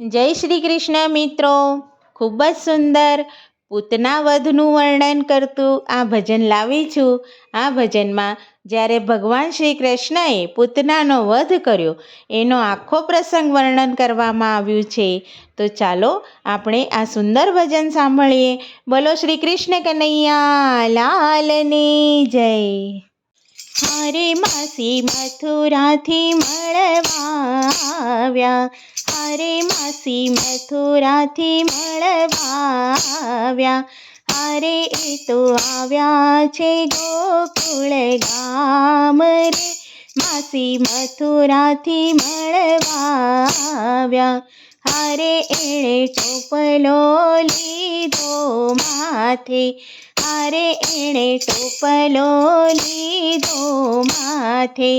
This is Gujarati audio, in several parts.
જય શ્રી કૃષ્ણ મિત્રો. ખૂબ જ સુંદર પૂતના વધનું વર્ણન કરતું આ ભજન લાવી છું. આ ભજનમાં જ્યારે ભગવાન શ્રી કૃષ્ણએ પૂતનાનો વધ કર્યો એનો આખો પ્રસંગ વર્ણન કરવામાં આવ્યું છે. તો ચાલો આપણે આ સુંદર ભજન સાંભળીએ. બોલો શ્રી કૃષ્ણ કનૈયા લાલની જય. હારે માસી મથુરાથી મળવા આવ્યા, હારે માસી મથુરાથી મળવા આવ્યા, હારે એ તો આવ્યા છે ગોકુળ ગામ રે, માસી મથુરાથી મળવા આવ્યા. હારે એણે ટોપલો લીધો માથે, હારે એણે ટોપલો લીધો માથે,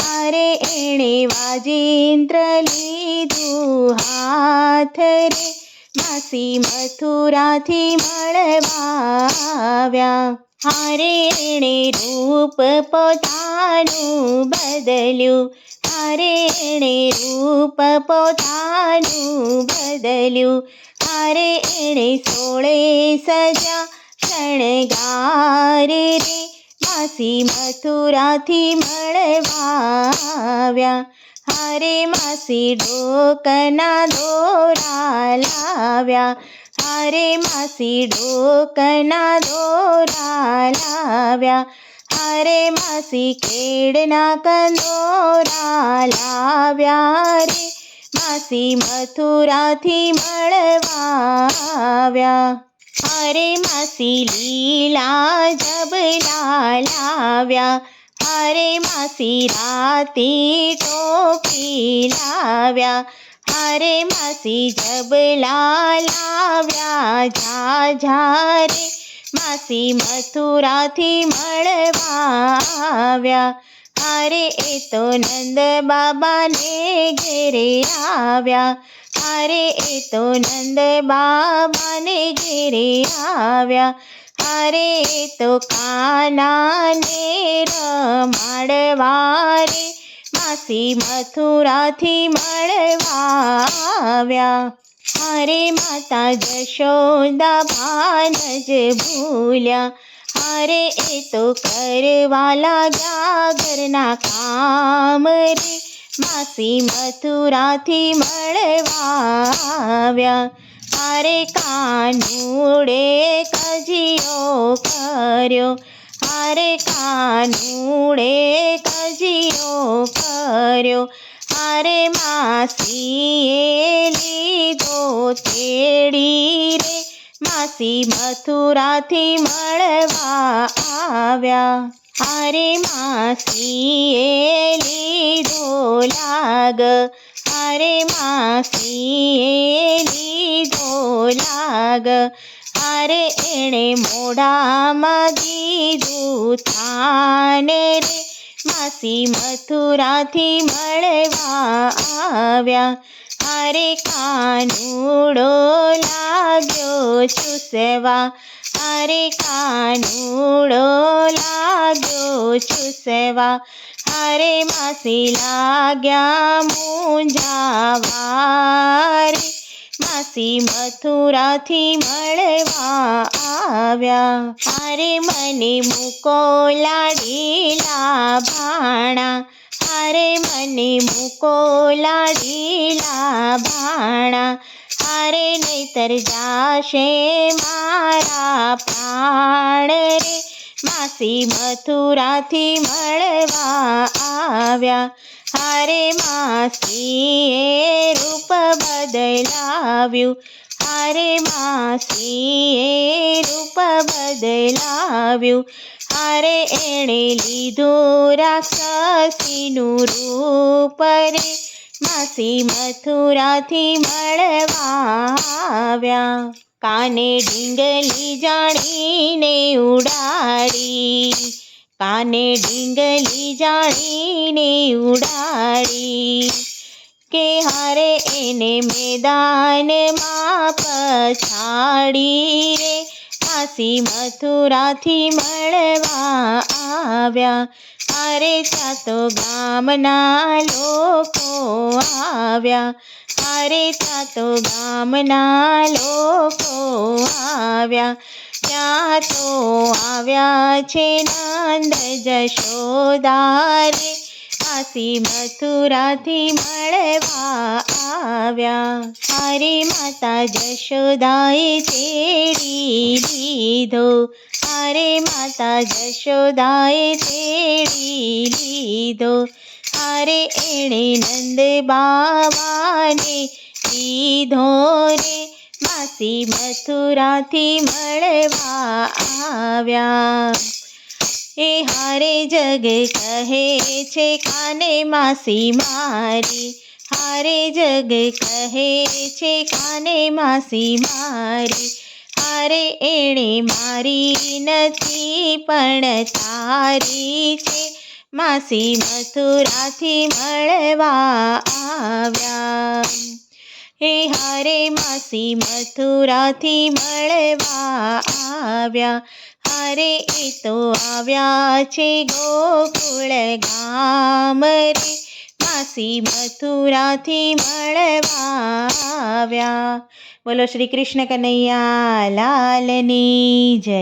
હારે એણે વાજિંત્ર લીધું હાથ રે, માસી મથુરાથી મળવા આવ્યા. હારે એણે રૂપ પોતાનું બદલ્યું, હારે એણે રૂપ પોતાનું બદલ્યું, હારે એણે 16 સજા શણગાર રે, માસી મથુરાથી મળવા આવ્યા. હારે માસી ડોકના દોરા લાવ્યા, હારે માસી ડોકના દોરા લાવ્યા, હારે માસી ખેડના કંદોરા લાવ્યા રે, માસી મથુરાથી મળવા આવ્યા. હારે માસી લીલા જબલા લાવ્યા, હારે માસી રાતી ટોપી લાવ્યા, હારે માસી જબલા લાવ્યા ઝાઝા રે, માસી મથુરાથી મળવા આવ્યા. હારે એ તો નંદ બાબાને ઘેરે આવ્યા, હારે એ તો નંદ બાબાને ઘેરે આવ્યા, હારે એ તો કાનાને રમાડવા રે, માસી મથુરાથી મળવા આવ્યા. હારે માતા જશોદા ભાન જ ભૂલ્યા, હારે એ તો કરવા લાગ્યા ઘરના કામ રે, માસી મથુરાથી મળવા આવ્યા. હારે કાનુડે કજિયો કર્યો, હારે કાનુડે કજિયો કર્યો, હારે માસીએ લીધો તેડી રે, માસી મથુરાથી મળવા આવ્યા. હારે માસીએ લીધો લાગ, હારે માસીએ લીધો લાગ, હારે એણે મોઢામાં દીધું થાન રે, માસી મથુરાથી મળવા આવ્યા. હારે કાનુડો લાગ્યો ચૂસવા, હારે કાનુડો લાગ્યો ચૂસવા, હારે માસી લાગ્યા મૂંઝાવા રે, માસી મથુરાથી મળવા આવ્યા. હારે મને મૂકો લાડીલા ભાણા, હારે મને મૂકો લાડીલા ભાણા, હારે નહીતર જાશે મારા પ્રાણ રે, માસી મથુરાથી મળવા આવ્યા. હારે માસીએ રૂપ બદલાવ્યું, હારે માસીએ રૂપ બદલાવ્યું, હારે એણે લીધું રાક્ષસીનું રૂપ રે, માસી મથુરાથી મળવા આવ્યા. કાને ડીંગલી જાણીને ઉડાડી, કાને ડીંગલી જાણીને ઉડાડી, કે હારે એને મેદાનમાં પછાડી રે, માસી મથુરાથી મળવા આવ્યા. હારે ત્યાં તો ગામના લોકો આવ્યા, હારે ત્યાં તો ગામના લોકો આવ્યા, ત્યાં તો આવ્યા છે નંદ જશોદા રે, માસી મથુરાથી મળવા આવ્યા. હારે માતા જશોદાએ તેડી લીધો, હારે માતા જશોદાએ તેડી લીધો, હારે એણે નંદ બાવાને લીધો રે, માસી મથુરાથી મળવા આવ્યા. એ હારે જગ કહે છે કાને માસી મારી, હારે જગ કહે છે કાને માસી મારી, હારે એણે મારી નથી પણ તારી છે, માસી મથુરાથી મળવા આવ્યા. હે હારે માસી મથુરાથી મળવા આવ્યા, હારે એ તો આવ્યા છે ગોકુળ ગામ રે, માસી મથુરાથી મળવા આવ્યા. બોલો શ્રી કૃષ્ણ કનૈયા લાલની જય.